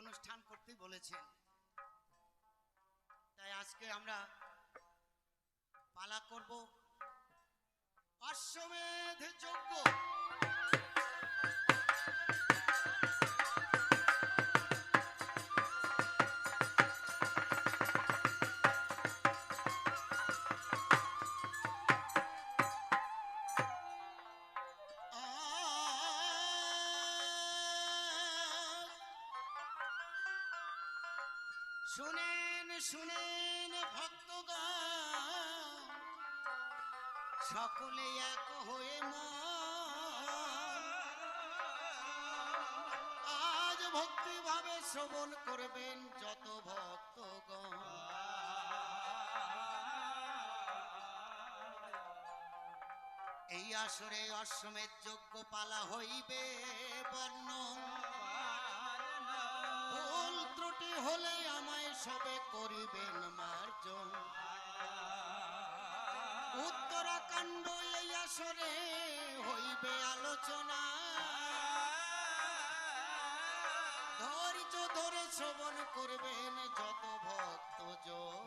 অনুষ্ঠান করতে বলেছেন, তাই আজকে আমরা পালা করব অশ্বমেধ যজ্ঞ। শুনেন শুনেন ভক্তগণ, সকলে এক হয়ে আজ ভক্তি ভাবে শ্রবণ করবেন যত ভক্তগণ। এই আসরে অশ্বমেধ যজ্ঞ পালা হইবে বর্ণন, ভুল ত্রুটি হলে আমায় সবে করিবেন মার্জন। উত্তরাখণ্ড এই আসরে হইবে আলোচনা, ধৈর্য ধরে শ্রবণ করবেন যত ভক্তজন।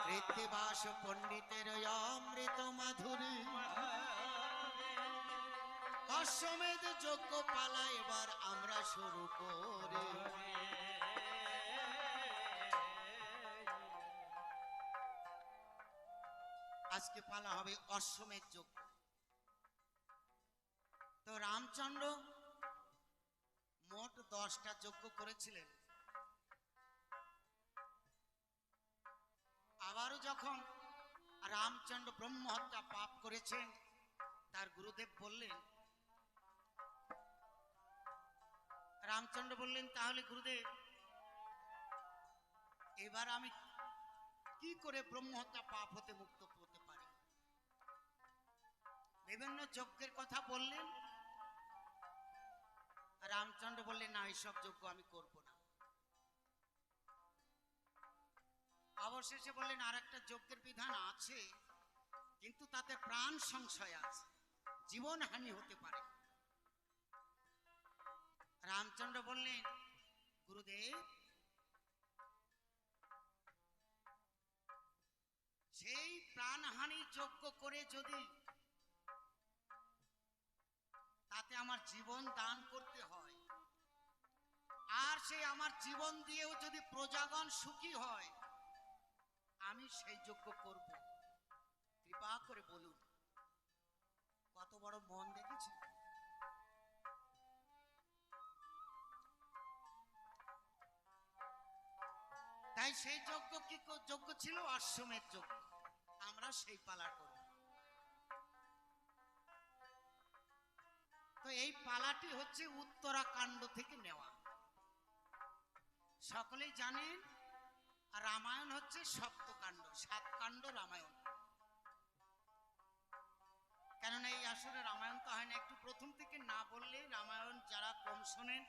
কৃত্তিবাস পণ্ডিতের অমৃত মাধুরী, অশ্বমেধ যজ্ঞ পালা এবার আমরা শুরু করি। আজকে পালা হবে অশ্বমেধ যজ্ঞ। তো রামচন্দ্র মোট 10টা যজ্ঞ করেছিলেন। আবারও যখন রামচন্দ্র ব্রহ্মহত্যা পাপ করেছেন, তার গুরুদেব বললেন, রামচন্দ্র বললেন, তাহলে গুরুদেব এবার আমি কি করে ব্রহ্মহত্যা পাপ হতে মুক্ত হতে পারি? বিভিন্ন যজ্ঞের কথা বললেন। রামচন্দ্র বললেন, না, এইসব যজ্ঞ আমি করব না। অবশেষে বললেন, আর একটা যজ্ঞের বিধান আছে, কিন্তু তাতে প্রাণ সংশয় আছে, জীবন হানি হতে পারে। রামচন্দ্র বললেন, গুরুদেব সেই প্রাণহানি যজ্ঞ করে যদি তাতে আমার জীবন দান করতে হয়, আর সেই আমার জীবন দিয়েও যদি প্রজাগণ সুখী হয়, আমি সেই যজ্ঞ করব। কৃপা করে বলুন, কত বড় মন দেখেছি। তাই সেই যজ্ঞ কি যজ্ঞ ছিল? অশ্বমেধ যজ্ঞ। আমরা সেই পালা করব। তো এই পালাটি হচ্ছে উত্তরাখণ্ড থেকে নেওয়া। সকলেই জানেন রামায়ণ হচ্ছে সপ্তকাণ্ড, 7 কাণ্ড রামায়ণ। কেননা এই আসলে রামায়ণ তো হয় না, একটু প্রথম থেকে না বললে রামায়ণ যারা কম শোনেন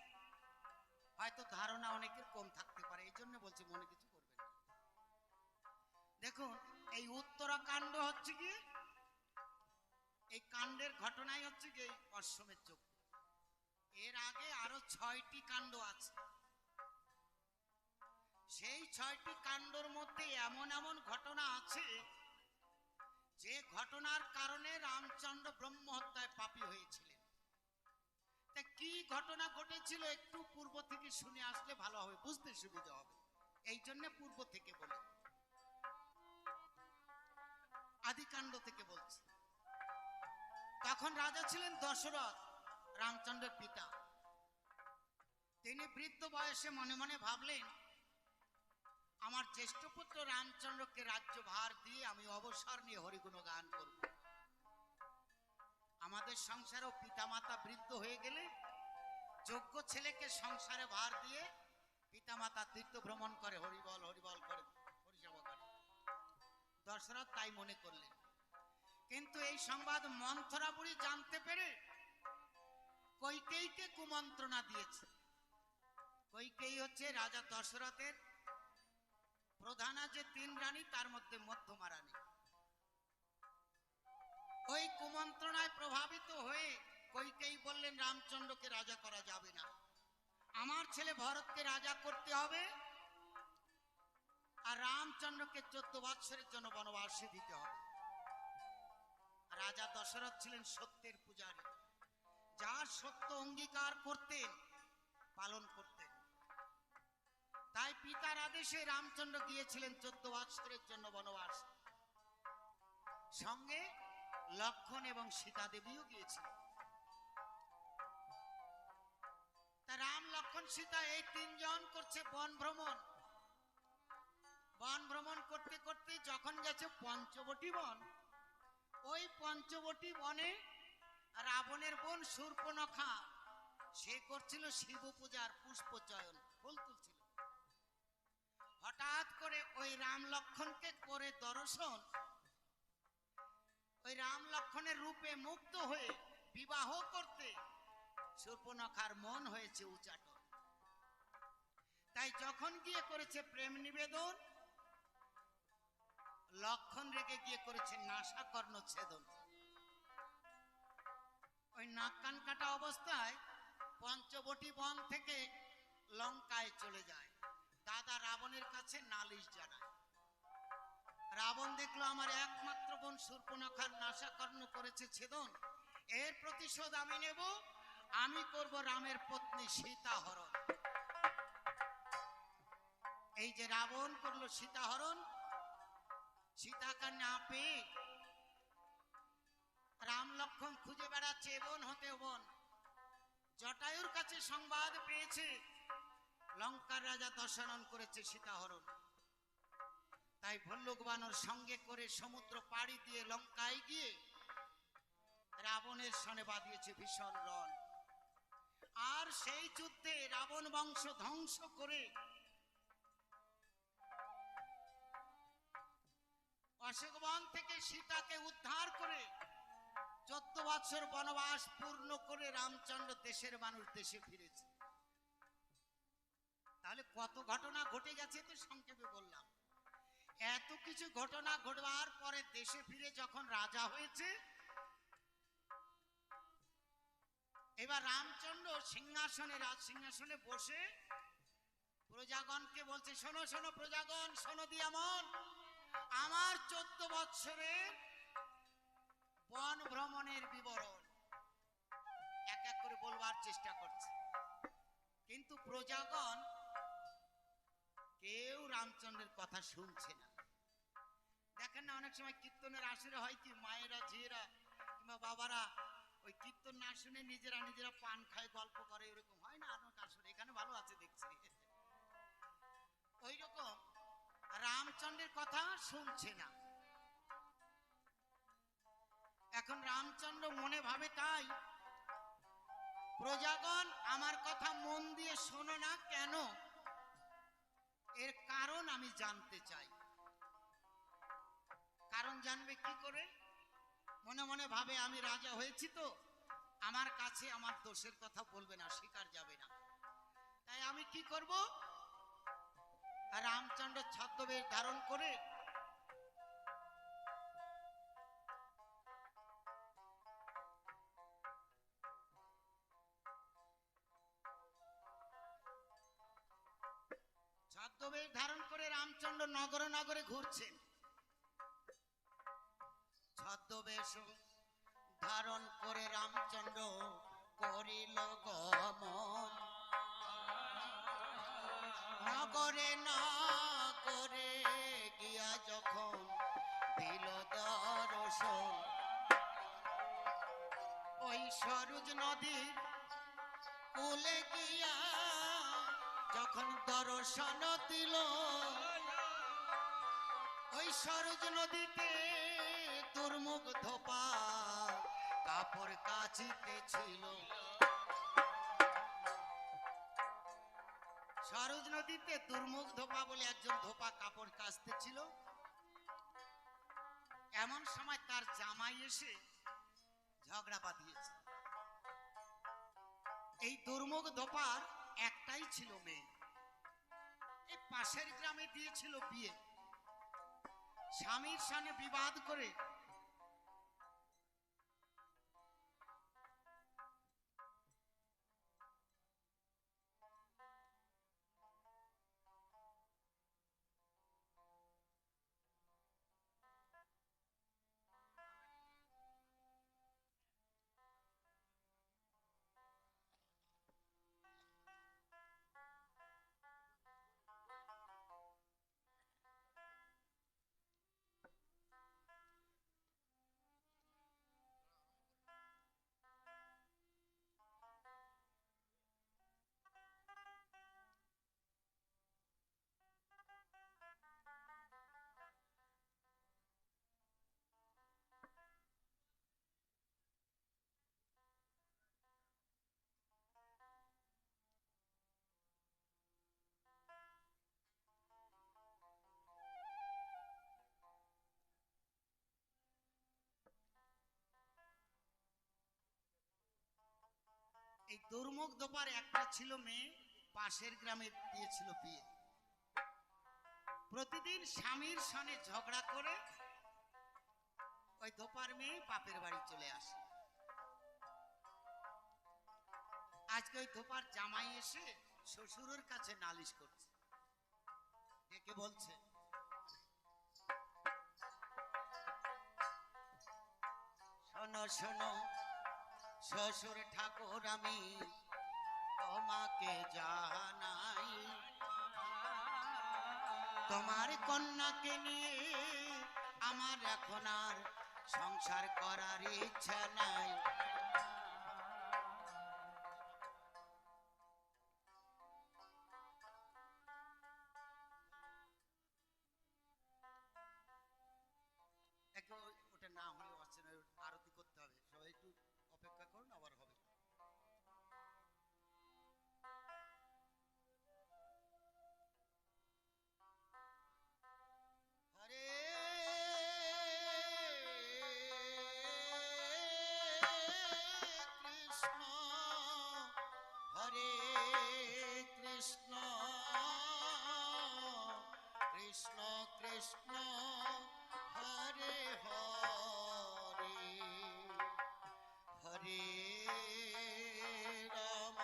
হয়তো ধারণা অনেকের কম থাকতে পারে, এই জন্য বলছি, মনে কিছু করবেন না। দেখুন, এই উত্তরাখণ্ড হচ্ছে কি, এই কাণ্ডের ঘটনাই হচ্ছে কি অশ্বমেধ যজ্ঞ। এর আগে আরো 6টি কাণ্ড আছে। সেই 6টি কাণ্ডর মধ্যে এমন এমন ঘটনা আছে যে ঘটনার কারণে রামচন্দ্র ব্রহ্মহত্যায় পাপী হয়েছিলেন। তা কি ঘটনা ঘটেছিল একটু পূর্ব থেকে শুনে আসলে ভালো হবে, বুঝতে সুবিধা হবে, এই জন্য পূর্ব থেকে বলি, আদিকাণ্ড থেকে বলছি। তখন রাজা ছিলেন দশরথ, রামচন্দ্রের পিতা। তিনি বৃদ্ধ বয়সে মনে মনে ভাবলেন, আমার জ্যেষ্ঠ পুত্র রামচন্দ্রকে রাজ্যভার দিয়ে আমি অবসর নিয়ে হরিগুণ গান করব। আমাদের সংসারেও পিতামাতা বৃদ্ধ হয়ে গেলে যোগ্য ছেলেকে সংসারে ভার দিয়ে পিতামাতা তীর্থ ভ্রমণ করে, হরিবল হরিবল করে, হরিসেবা করে। দশরথ তাই মনে করলেন। কিন্তু এই সংবাদ মন্থরা বুড়ি জানতে পেরে কইকেয়ীকে কুমন্ত্রণা দিয়েছে। কইকেয়ী হচ্ছে রাজা দশরথের প্রধানা যে 3 রানী, তার মধ্যে মধ্যমা রানী। ওই কুমন্ত্রণায় প্রভাবিত হয়ে কইকেয়ী বললেন, রামচন্দ্রকে রাজা করা যাবে না, আমার ছেলে ভরতকে রাজা করতে হবে, আর রামচন্দ্রকে 14 বৎসরের জন্য বনবাসে দিতে হবে। রাজা দশরথ ছিলেন সত্যের পূজারী, যার সত্য অঙ্গীকার করতেন, পালন করতেন। তাই পিতার আদেশে রামচন্দ্র গিয়েছিলেন 14 বৎসরের জন্য বনবাস। সঙ্গে লক্ষ্মণ এবং সীতা দেবীও গিয়েছিলেন। তা রাম, লক্ষ্মণ, সীতা এই 3 জন করছে বন ভ্রমণ। বন ভ্রমণ করতে করতে যখন গেছে পঞ্চবটী বন, ওই পঞ্চবটী বনে রাবণের বোন শূর্পণখা সে করছিল শিব পূজার পুষ্প চয়ন, ফুল তুলছিল। হঠাৎ করে ওই রাম লক্ষ্মণকে করে দর্শন, ওই রাম লক্ষ্মণের রূপে মুগ্ধ হয়ে বিবাহ করতে শূর্পণখার মন হয়েছে উচাটন। তাই যখন গিয়ে করেছে প্রেম নিবেদন, লক্ষ্মণ রেগে গিয়ে করেছে নাসাকর্ণ ছেদন। ওই নাক কান কাটা অবস্থায় পঞ্চবটী বন থেকে লঙ্কায় চলে যায়, দাদা রাবণের কাছে নালিশ জানায়। রাবণ দেখলো আমার একমাত্র বোন শূর্পণখার নাসাকর্ণ করেছে ছেদন, এর প্রতিশোধ আমি নেব, আমি করব রামের পত্নী সীতা হরণ। এই যে রাবণ করলো সীতা হরণ, সীতাকে না পেয়ে রাম লক্ষ্মণ খুঁজে বেড়াচ্ছে বন হতে বন। জটায়ুর কাছে সংবাদ পেয়েছে লঙ্কার রাজা দশরথ করেছে সীতা হরণ। তাই ভল্লুক বানর সঙ্গে করে সমুদ্র পাড়ি দিয়ে লঙ্কায় গিয়ে রাবণের সনে বাঁধিয়েছে ভীষণ রণ। আর সেই যুদ্ধে রাবণ বংশ ধ্বংস করে অশোকবন থেকে সীতাকে উদ্ধার করে 14 বছর বনবাস পূর্ণ করে রামচন্দ্র দেশের মানুষ দেশে ফিরেছে। তাহলে কত ঘটনা ঘটে গেছে তো সংক্ষেপে বললাম। এত কিছু ঘটনা ঘটবার পরে দেশে ফিরে যখন রাজা হয়েছে, এবার রামচন্দ্র সিংহাসনে, রাজ সিংহাসনে বসে প্রজাগণকে বলছে, শোনো শোনো প্রজাগণ, শোনো দিয়া মন, আমার 14 বৎসরের বন ভ্রমণের বিবরণ এক এক করে বলবার চেষ্টা করছে। কিন্তু প্রজাগণ কেউ রামচন্দ্রের কথা শুনছে না। দেখেন না, অনেক সময় কীর্তনের আসরে হয় কি, মায়েরা, ঝিয়েরা কিংবা বাবারা ওই কীর্তন না শুনে নিজেরা নিজেরা পান খায়, গল্প করে, এরকম হয় না অনেক আসরে? এখানে ভালো আছে দেখছি। ওই রকম রামচন্দ্রের কথা শুনছে না। এখন রামচন্দ্র মনে ভাবে, তাই প্রজাগণ আমার কথা মন দিয়ে শোনো না কেন, এর কারণ আমি জানতে চাই। কারণ জানবে কি করে? মনে মনে ভাবে আমি রাজা হয়েছি তো, আমার কাছে আমার দোষের কথা বলবে না, স্বীকার যাবে না। তাই আমি কি করব, রামচন্দ্র ছদ্মবেশ ধারণ করে রামচন্দ্র নগরে নগরে ঘুরছেন। ছদ্মবেশ ধারণ করে রামচন্দ্র করিল গমন, নগরে নগরে গিয়া যখন দিল দর্শন, ওই সরোজ নদীর কূলে গিয়া যখন দর্শন দিল, ওই সরোজ নদীতে দুর্মুগ্ধ পা কাপড় কাচিতেছিল। সরোজ নদীতে দুর্মুগ্ধ পা বলে একজন ধোপা কাপড় কাচতেছিল। এমন সময় তার জামাই এসে ঝগড়া বাঁধিয়েছে। এই দুর্মুখ ধোপার একটাই ছিল মেয়ে, এই পাশের গ্রামে দিয়েছিল বিয়ে। স্বামীর সামনে বিবাদ করে এই দুর্মুখ দোপার একটা ছিল মেয়ে, পাশের গ্রামে দিয়েছিল বিয়ে। প্রতিদিন স্বামীর সঙ্গে ঝগড়া করে ওই দোপার মেয়ে বাপের বাড়ি চলে আসে। আজকে ওই দোপার জামাই এসে শ্বশুরের কাছে নালিশ করছে, ডেকে বলছে, শোনো শোনো শ্বশুর ঠাকুর, আমি তোমাকে জানাই, তোমার কন্যাকে নিয়ে আমার এখন আর সংসার করার ইচ্ছা নাই। ওটা না হলে আসছে না, আরতি করতে হবে, সবাই একটু অপেক্ষা করুন, আবার হবে। হরে কৃষ্ণ হরে কৃষ্ণ কৃষ্ণ কৃষ্ণ হরে হরে হরে রাম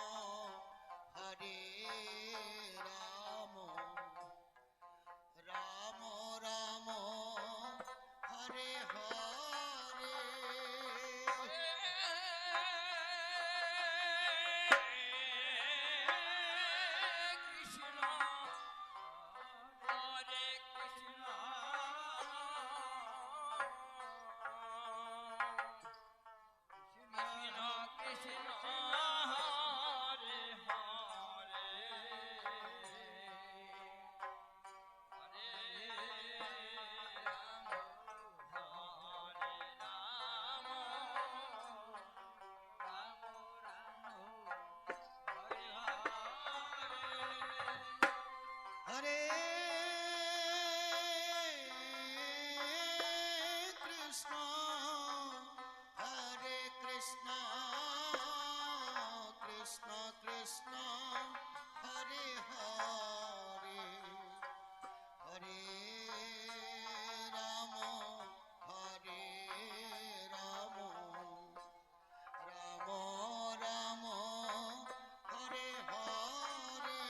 হরে রাম রাম রাম হরে হরে। হরে কৃষ্ণ হরে কৃষ্ণ কৃষ্ণ কৃষ্ণ হরে হরে হরে রাম হরে রাম রাম রাম হরে হরে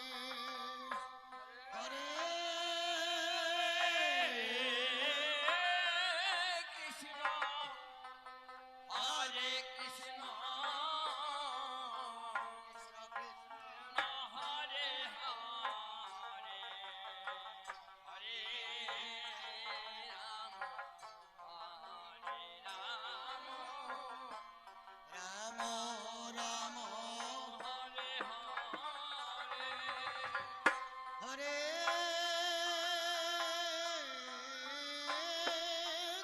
হরে কৃষ্ণ হরে কৃষ্ণ হরে হরে হরে রাম রাম রাম হরে হরে হরে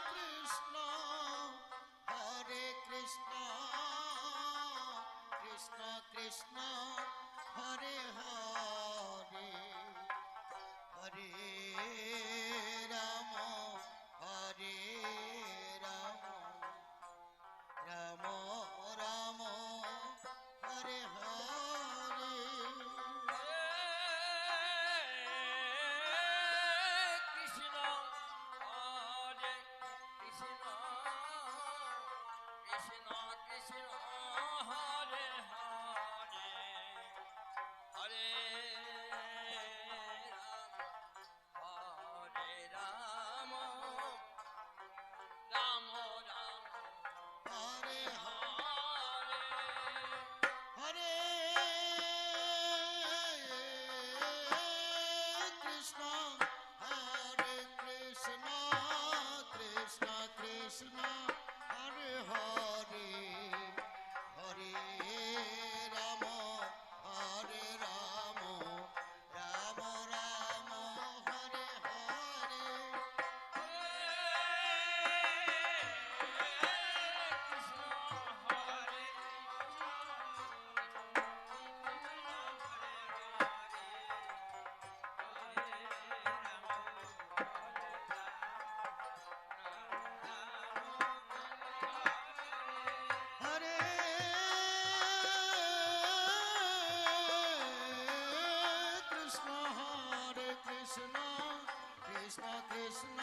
কৃষ্ণ হরে কৃষ্ণ কৃষ্ণ কৃষ্ণ হরে হরে হরে রাম হরে রাম রাম রাম হরে হরে কৃষ্ণ হরে কৃষ্ণ কৃষ্ণ কৃষ্ণ হরে হরে হরে রাম রাম রাম হরে হরে হরে কৃষ্ণ কৃষ্ণ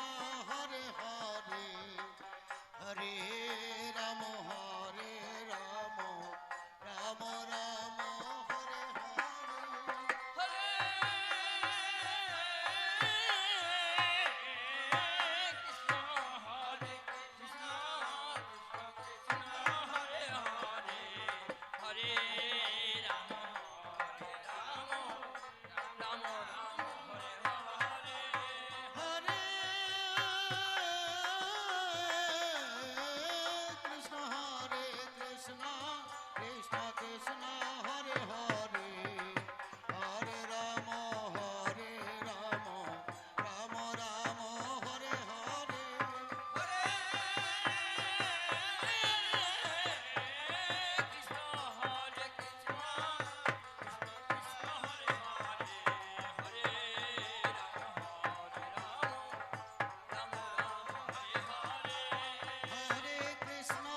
হরে হরে হরে রাম হরে রাম রাম রাম হরে হরে হরে কৃষ্ণ হরে কৃষ্ণ কৃষ্ণ কৃষ্ণ হরে হরে হরে রাম রাম রাম হরে হরে হরে কৃষ্ণ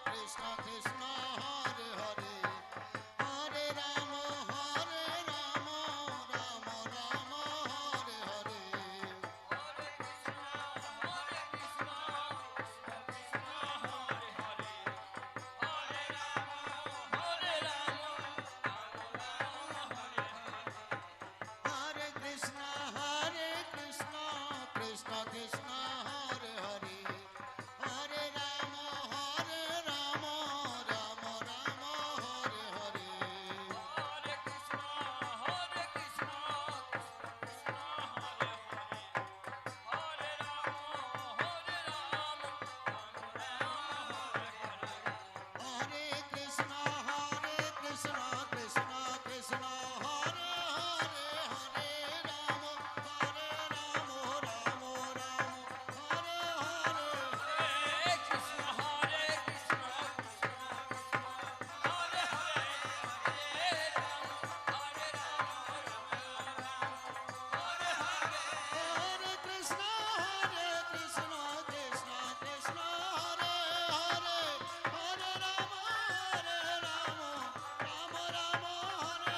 কৃষ্ণ কৃষ্ণ হরে হরে হরে রাম রাম রাম হরে হরে হরে কৃষ্ণ কৃষ্ণ কৃষ্ণ হরে হরে হরে রাম রাম রাম হরে হরে হরে কৃষ্ণ কৃষ্ণ কৃষ্ণ হরে হরে হরে রাম রাম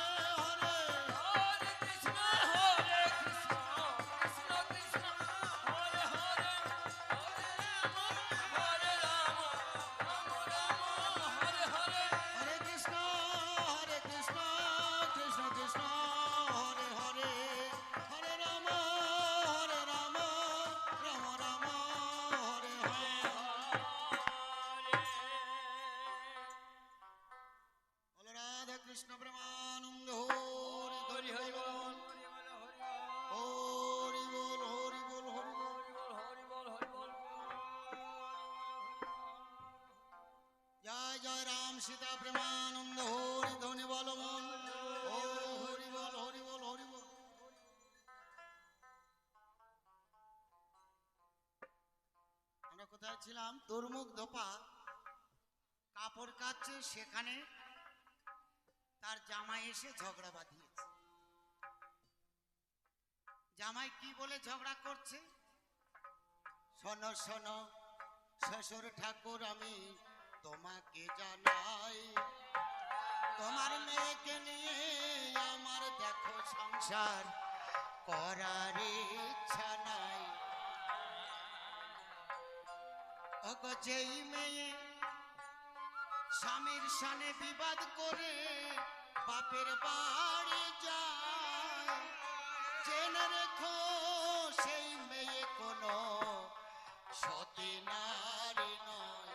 হরে হরে হরে কৃষ্ণ কৃষ্ণ কৃষ্ণ হরে হরে হরে রাম রাম রাম হরে হরে হরে কৃষ্ণ কৃষ্ণ কৃষ্ণ হরে হরে হরে রাম রাম রাম হরে হরে বলো রাধা কৃষ্ণ প্রেমানন্দ হরি হরি বল হরি বল হরি বল হরি বল জয় জয় রাম সীতা প্রেমানন্দ হরি ধ্বনি বল মন হরি বল হরি বল হরি বল আমরা কোথায় ছিলাম দুর্মুখ ধোপা কাপড় কাচ্ছে সেখানে তার জামাই এসে ঝগড়া বাঁধিয়েছে জামাই কি বলে ঝগড়া করছে শোনো শোনো শ্বশুর ঠাকুর আমি তোমাকে জানাই তোমার মেয়েকে নিয়ে আমার দেখো সংসার করার ইচ্ছা নাই ওগো যেই মেয়ে স্বামীর সানে বিবাদ করে বাপের বাড়ি যায় জেনে রেখো সেই মেয়ে কোনো সতী নারী নয়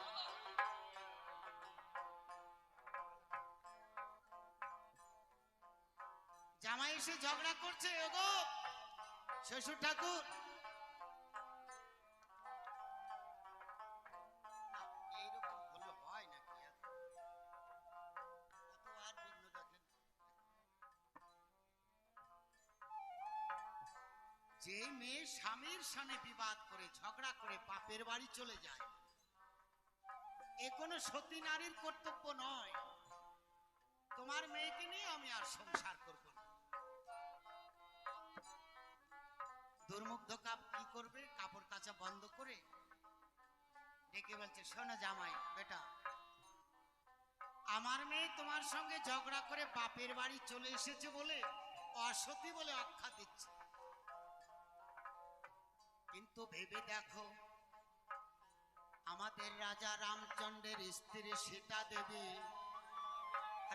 জামাই এসে ঝগড়া করছে ওগো শ্বশুর ঠাকুর এইরকম হলে হয় নাকি কত আর বিঘ্ন দেখেন যে মেয়ে স্বামীর সামনে বিবাদ করে ঝগড়া করে বাপের বাড়ি চলে যায় এ কোনো সতী নারীর কর্তব্য নয় তোমার মেয়েকে নিয়ে আমি আর সংসার করব না দুর্মুগ্ধ কাপ কি করবে কাপড় কাচা বন্ধ করে ডেকে বলছে শোনো জামাই বেটা আমার মেয়ে তোমার সঙ্গে ঝগড়া করে বাপের বাড়ি চলে এসেছে বলে অসতী বলে আখ্যা দিচ্ছে কিন্তু ভেবে দেখো, আমাদের রাজা রামচন্দ্রের স্ত্রী সীতা দেবী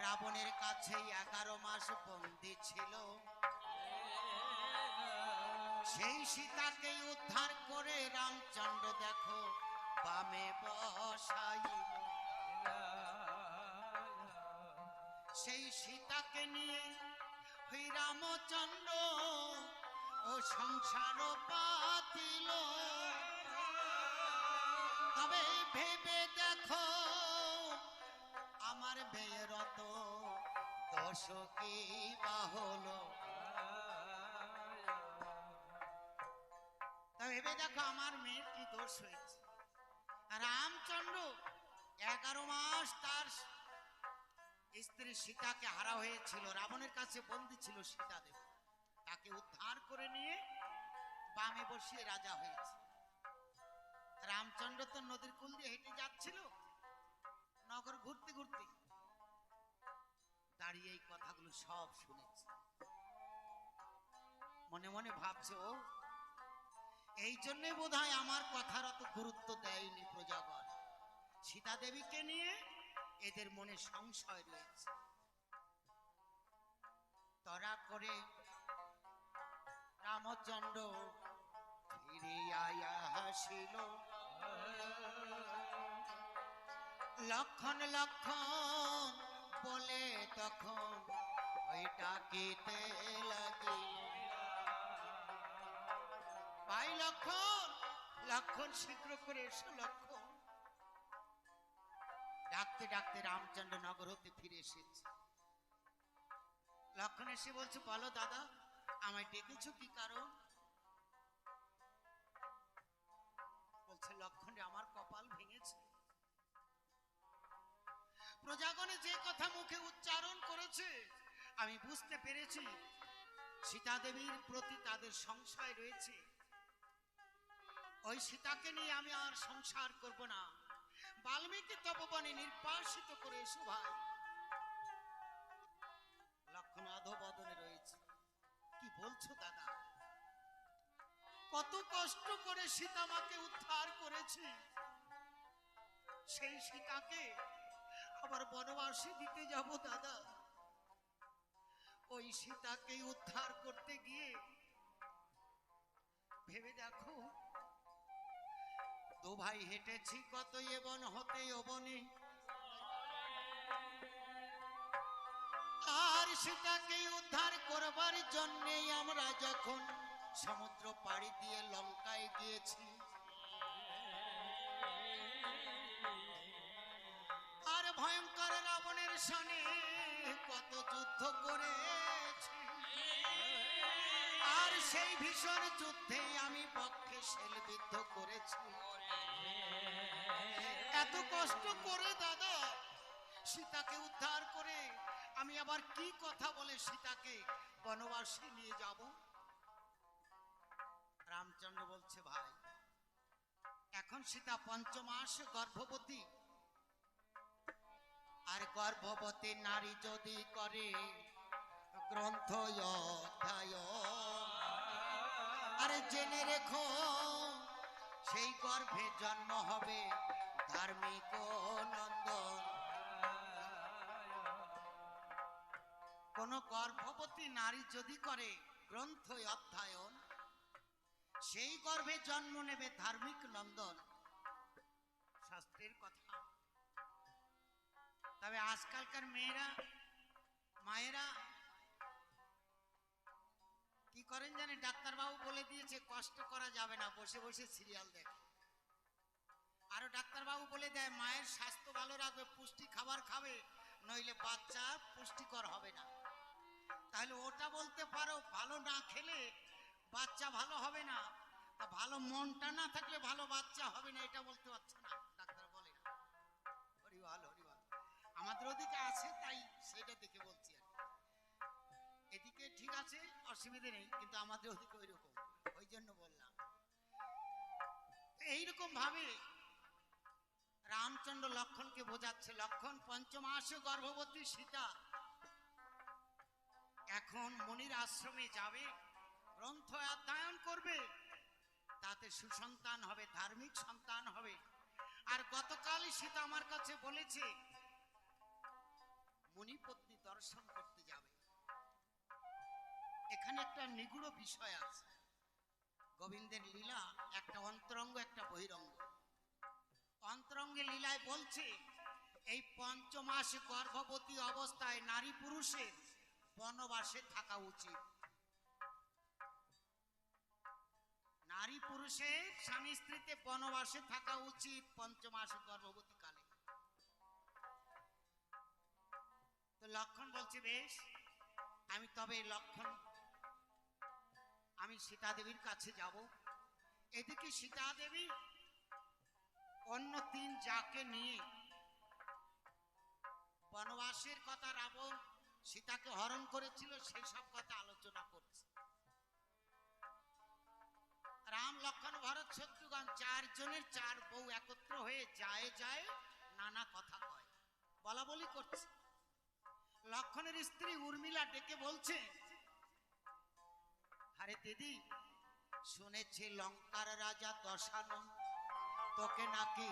রাবণের কাছে 11 মাস বন্দী ছিল। সেই সীতাকে উদ্ধার করে রামচন্দ্র দেখো বামে বসাইল। সেই সীতাকে নিয়ে ওই রামচন্দ্র ও সংসার পাতিল। তবে ভেবে দেখো, আমার মেয়ের তো দোষ কি বা হলো? তা ভেবে দেখো আমার মেয়ের কি দোষ হয়েছে। রামচন্দ্র 11 মাস তার স্ত্রী সীতাকে হারা হয়েছিল, রাবণের কাছে বন্দী ছিল সীতা দেবী। তাকে উদ্ধার করে নিয়ে বামে বসিয়ে রাজা হয়েছে। রামচন্দ্র তো নদীর কূল দিয়ে হেঁটে যাচ্ছিল, নগর ঘুরতে ঘুরতে দাঁড়িয়ে এই কথাগুলো সব শুনেছে। মনে মনে ভাবছে, ও এই জন্যই বোধহয় আমার কথার অত গুরুত্ব দেয়নি প্রজাগণ। সীতা দেবীকে নিয়ে এদের মনে সংশয় রয়েছে। তরা করে রামচন্দ্র ফিরে আয়া হাসিল। লক্ষণ লক্ষণ বলে তখন ওই ডাকিতে লাগিল। ভাই লক্ষণ, লক্ষণ শীঘ্র করে এসো লক্ষণ। ডাকতে ডাকতে রামচন্দ্র নগর হতে ফিরে এসেছে। লক্ষণ এসে বলছে, বলো দাদা, আমায় ডেকেছো কি কারণ? বলছে, লক্ষণ রে, আমার কপাল ভেঙেছে। প্রজাগণে যে কথা মুখে উচ্চারণ করেছে আমি বুঝতে পেরেছি সীতা দেবীর প্রতি তাদের সংশয় রয়েছে। ওই সীতাকে নিয়ে আমি আর সংসার করব না। বাল্মীকি তপবনে নির্বাসিত করে এসো ভাই। লক্ষণ অধবদনে রয়েছে। কি বলছো দাদা? কত কষ্ট করে সীতামাকে উদ্ধার করেছি, সেই সীতাকে আবার বনবাসে দিতে যাব দাদা? ওই সীতাকে উদ্ধার করতে গিয়ে ভেবে দেখো, দু ভাই হেঁটেছি কত এবন হতে অবনে, আর সীতাকে উদ্ধার করবার জন্যে আমরা যখন সমুদ্র পাড়ি দিয়ে লঙ্কায় গিয়েছি, আর ভয়ঙ্কর রাবণের সনে কত যুদ্ধ করেছি, আর সেই ভীষণ যুদ্ধে আমি পক্ষে শেলবিদ্ধ করেছি। এত কষ্ট করে দাদা সীতাকে উদ্ধার করে আমি আবার কি কথা বলে সীতাকে বনবাসে নিয়ে যাব? রামচন্দ্র বলছে, ভাই, এখন সীতা 5 মাস গর্ভবতী, আর গর্ভবতী নারী যদি করে গ্রন্থ অধ্যায়, আরে জেনে রেখো সেই গর্ভে জন্ম হবে ধার্মিক নন্দন। কোন গর্ভবতী নারী যদি করে গ্রন্থ অধ্যয়ন, সেই গর্ভে জন্ম নেবে ধার্মিক নন্দন। শাস্ত্রের কথা। তবে আজকালকার মেয়েরা, মায়েরা কি করেন জানে? ডাক্তারবাবু বলে দিয়েছে কষ্ট করা যাবে না, বসে বসে সিরিয়াল দেখে। আরো ডাক্তারবাবু বলে দেয় মায়ের স্বাস্থ্য ভালো রাখবে, পুষ্টি খাবার খাবে, নইলে বাচ্চা পুষ্টিকর হবে না। তাহলে ওটা বলতে পারো ভালো না খেলে বাচ্চা ভালো হবে না, তা ভালো মনটা না থাকলে ভালো বাচ্চা হবে না, এটা বলতে পারছো না? ডাক্তার বলে না। হরিবল হরিবল। আমাদের ওদিকে আছে তাই সেটা দেখে বলছি আর কি। এদিকে ঠিক আছে, অসুবিধে নেই, কিন্তু আমাদের ওদিকে ওই রকম, ওই জন্য বললাম। এইরকম ভাবে রামচন্দ্র লক্ষণকে বোঝাচ্ছে, লক্ষণ 5 মাসে গর্ভবতী সীতা এখন মুনির আশ্রমে যাবে, গ্রন্থ অধ্যয়ন করবে। তাতে সুসন্তান হবে, ধার্মিক সন্তান হবে। আর গতকালই সীতা আমার কাছে বলেছে মুনিপত্নী দর্শন করতে যাবে। এখানে একটা নিগুড় বিষয় আছে। গোবিন্দের লীলা একটা অন্তরঙ্গ, একটা বহিরঙ্গ। অন্তরঙ্গে লীলায় বলছে এই ৫ মাস গর্ভবতী অবস্থায় নারী পুরুষের বনবাসে থাকা উচিত। নারী পুরুষের স্বামী স্ত্রীতে বনবাসে থাকা উচিত ৫ মাস গর্ভবতী কালে। তো লক্ষণ বলছে বেশ, আমি তবে আমি সীতা দেবীর কাছে যাব। এদিকে সীতা দেবী অন্য ৩ যাকে নিয়ে বনবাসের কথা, রাবণ সীতাকে হরণ করেছিল সেই সব কথা আলোচনা করছে। রাম লক্ষণ ভরত শত্রুঘ্ন ৪ জনের ৪ বউ একত্র হয়ে যায় নানা কথা কয়, বলা বলি করছে। লক্ষণের স্ত্রী উর্মিলা ডেকে বলছে, আরে দিদি, শুনেছি লঙ্কার রাজা দশানন তোকে নাকি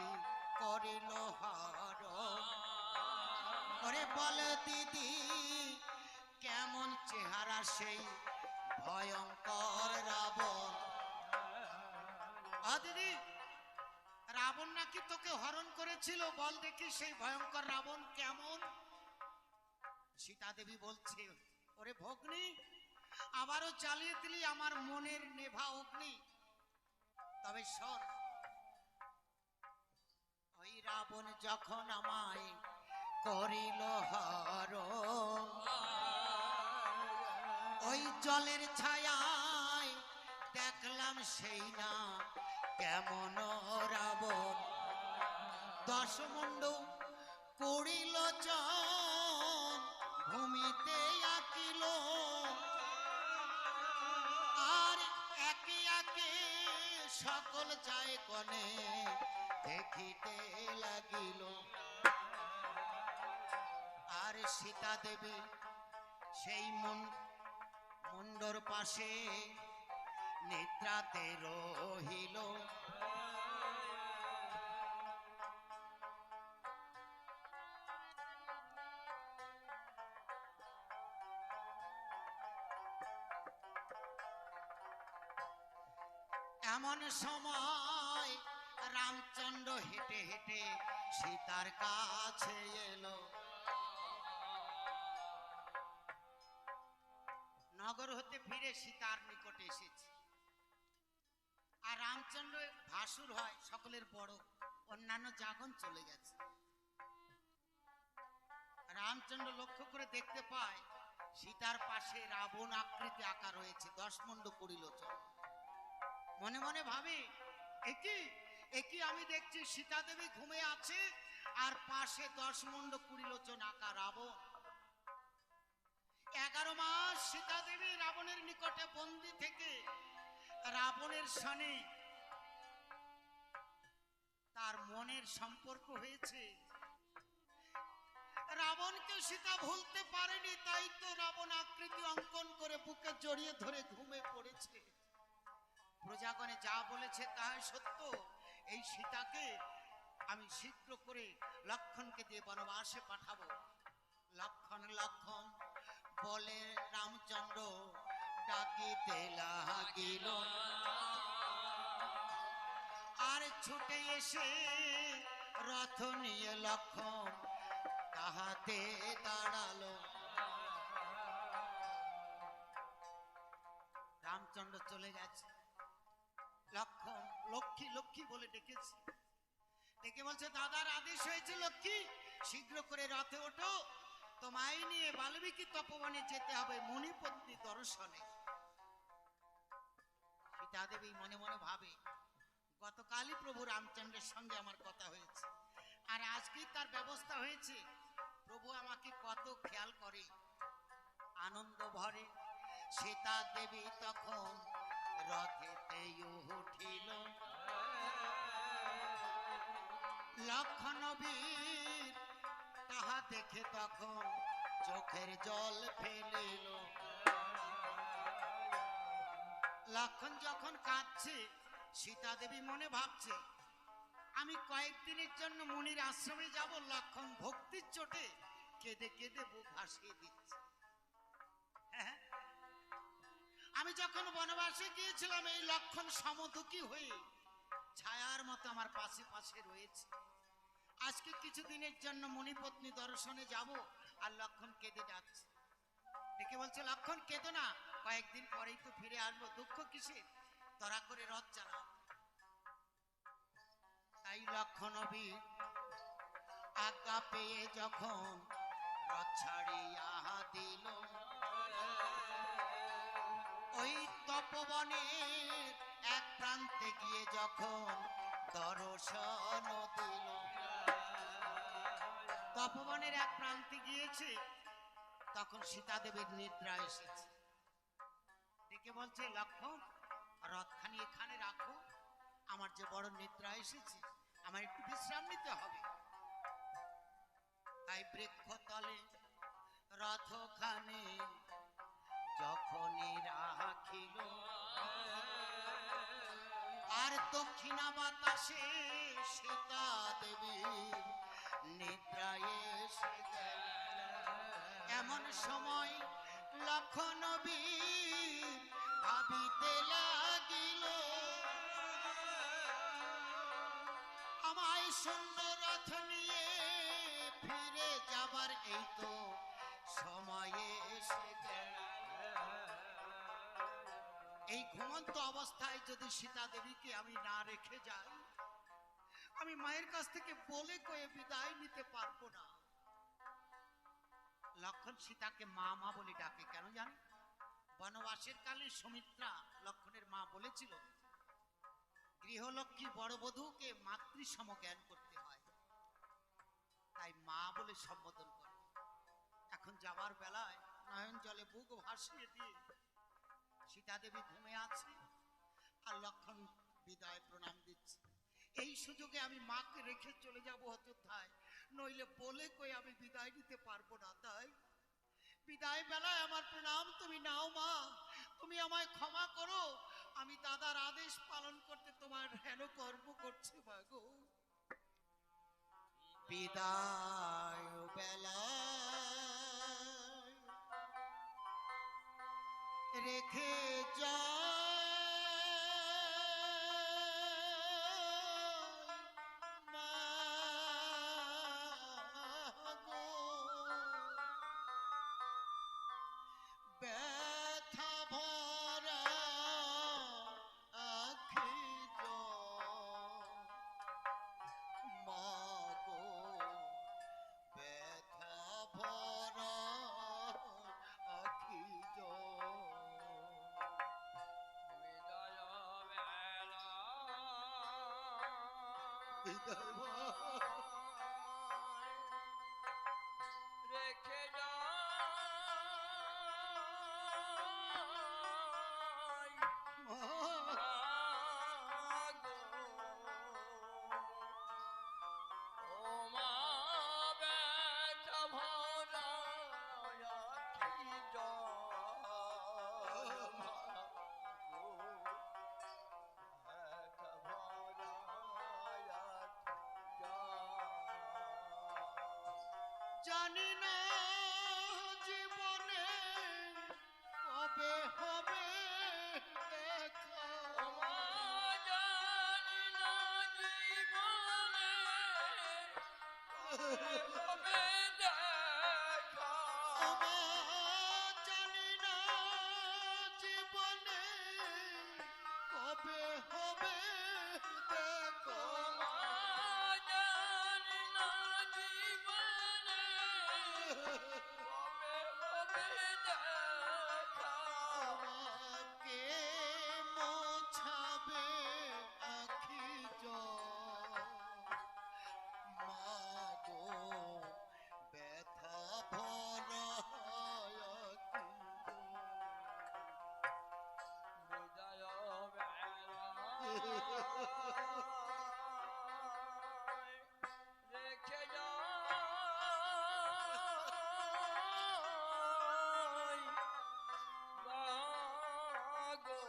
করিল হরণ। করে বলে দিদি, কেমন চেহারা সেই ভয়ঙ্কর রাবণ। দিদি, রাবণ নাকি তোকে হরণ করেছিল, বল দেখি সেই ভয়ঙ্কর রাবণ কেমন। সীতা দেবী বলছে, ওরে ভগ্নী, আবারও জ্বালিয়ে দিলি আমার মনের নেভা অগ্নি। তবে শোন, ওই রাবণ যখন আমায় করিল হরণ, ওই জলের ছায়ায় দেখলাম সেই না কেমন রাবণ। ১০ মুণ্ড করিল চন, ভূমিতে আঁকিল, আর একে একে সকল যায় গণে দেখিতে লাগিল। আর সীতা দেবী সেই মুন্ডর পাশে নিদ্রাতে রহিল। এমন সময় রামচন্দ্র হেঁটে হেঁটে সীতার কাছে এলো। নগর হতে ফিরে সীতার নিকটে এসেছে। আর রামচন্দ্র ভাসুর হয়, সকলের বড়, অন্যান্য জাগন চলে গেছে। রামচন্দ্র লক্ষ্য করে দেখতে পায় সীতার পাশে রাবণ আকৃতি আঁকা রয়েছে, ১০ মুণ্ড করিল চল। মনে মনে ভাবে, একই আমি দেখছি সীতা দেবী ঘুমিয়ে আছে, আর পাশে ১০ মুণ্ড কুড়িলোচন আঁকা রাবণ। ১১ মাস সীতা দেবী রাবণের নিকটে বন্দী থেকে রাবণের সনে তার মনের সম্পর্ক হয়েছে। রাবণকে সীতা ভুলতে পারেনি, তাই তো রাবণ আকৃতি অঙ্কন করে বুকে জড়িয়ে ধরে ঘুমে পড়েছে। প্রজাগণে যা বলেছে তাই সত্য। এই সীতাকে আমি শীঘ্র করে লক্ষণকে দিয়ে বনবাসে পাঠাবো। লক্ষণ লক্ষণ বলে রামচন্দ্র ডাকিতে লাগিল। আর ছুটে এসে রথ নিয়ে লক্ষণ তাহাতে দাঁড়ালো। রামচন্দ্র চলে গেছে। লক্ষণ লক্ষ্মী লক্ষ্মী বলে ডেকেছে। ডেকে বলছে, দাদার আদেশ হয়েছে লক্ষ্মী, শীঘ্র করে রথে ওঠো, তোমায় নিয়ে বাল্মীকি তপবনে যেতে হবে মুনিপত্নী দর্শনে। সীতা দেবী মনে মনে ভাবে, গতকালই প্রভু রামচন্দ্রের সঙ্গে আমার কথা হয়েছে, আর আজকেই তার ব্যবস্থা হয়েছে। প্রভু আমাকে কত খেয়াল করে, আনন্দ ভরে। সীতা দেবী তখন রথেতে উঠিল। লক্ষণ বীর তাহা দেখে তখন চোখের জল ফেলিল। লক্ষণ যখন কাঁদছে, সীতা দেবী মনে ভাবছে আমি কয়েকদিনের জন্য মুনির আশ্রমে যাব, লক্ষণ ভক্তির চোটে কেঁদে কেঁদে বুক ভাসিয়ে দিচ্ছে। হ্যাঁ, আমি যখন বনবাসে গিয়েছিলাম এই লক্ষণ সমদুখী হয়ে ছায়ার মতো আমার পাশে পাশে রয়েছে। আজকে কিছুদিনের জন্য মুনিপত্নী দর্শনে যাব আর লক্ষণ কেঁদে যাচ্ছে। দেখে বলছে লক্ষণ কেঁদো না, কয়েকদিন পরেই তো ফিরে আসবো, দুঃখ কিসে, তরা করে রথ চালাও। তাই লক্ষণ আজ্ঞা পেয়ে যখন রথ ছাড়িয়া দিল, ওই তপবনের এক প্রান্তে গিয়ে যখন দর্শন দিল। তপবনের এক প্রান্তে গিয়েছে, তখন সীতা দেবীর নিদ্রা এসেছে। ডেকে বলছে লক্ষণ রথখানি এখানে রাখো, আমার যে বড় নিদ্রা এসেছে, আমার একটু বিশ্রাম নিতে হবে। তাই বৃক্ষতলে রথখানি যখনই রাখিল, আর দক্ষিণা বাতাসে সীতা দেবী নিদ্রায় এসে গেল। এমন সময় লক্ষণ ভাবিতে লাগিল, আমায় শূন্য রথ নিয়ে ফিরে যাবার এই তো সময়ে এসে গেল। এই ঘুমন্ত অবস্থায় যদি সীতা দেবীকে আমি না রেখে যাই, আমি মায়ের কাছ থেকে বলে কয়ে বিদায় নিতে পারবো না। লক্ষণ সীতাকে মা মা বলে ডাকে, কেন জানো? বনবাসের কালে সুমিত্রা লক্ষণের মা বলেছিল গৃহলক্ষ্মী বড় বধূকে মাতৃসম জ্ঞান করতে হয়, তাই মা বলে সম্বোধন করে। এখন যাবার বেলায় নয়ন জলে বুক ভাসিয়ে দিয়ে সীতা দেবী ঘুমে আছে আর লক্ষণ বিদায় প্রণাম দিচ্ছে। এই সুযোগে আমি মাকে রেখে চলে যাব অযোধ্যায়, নইলে বলে কই আমি বিদায় নিতে পারবো না। তাই বিদায় বেলায় আমার প্রণাম তুমি নাও মা, তুমি আমায় ক্ষমা করো, আমি দাদার আদেশ পালন করতে তোমার হেন কর্ম করছে মা গো। বিদায় বেলায় রেখে যা ব্যথা ভরা আখি মাগো, ব্যথা ভরা আখি রেখে যাই ও মা ব্যথা ভরা আখি জানি না জীবনে কবে হবে দেখা, জানি না জীবনে কবে দেখা আমার জানি না জীবনে কবে হবে দেখা, জানি না জীবনে কবে হবে দেখা আমাকে মোছাবে আখি জল, মাগো ব্যথা ভরা আখি বিদায় রেখে যাই মাগো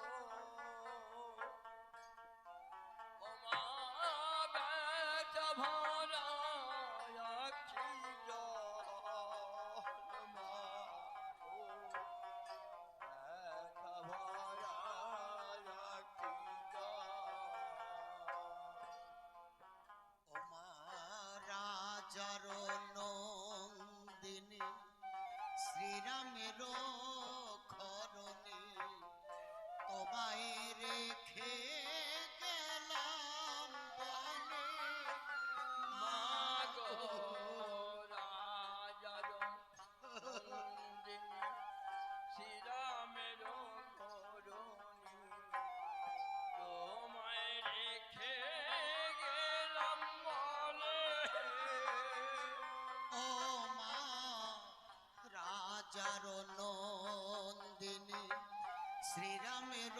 হাজার নন্দিনী শ্রীরামের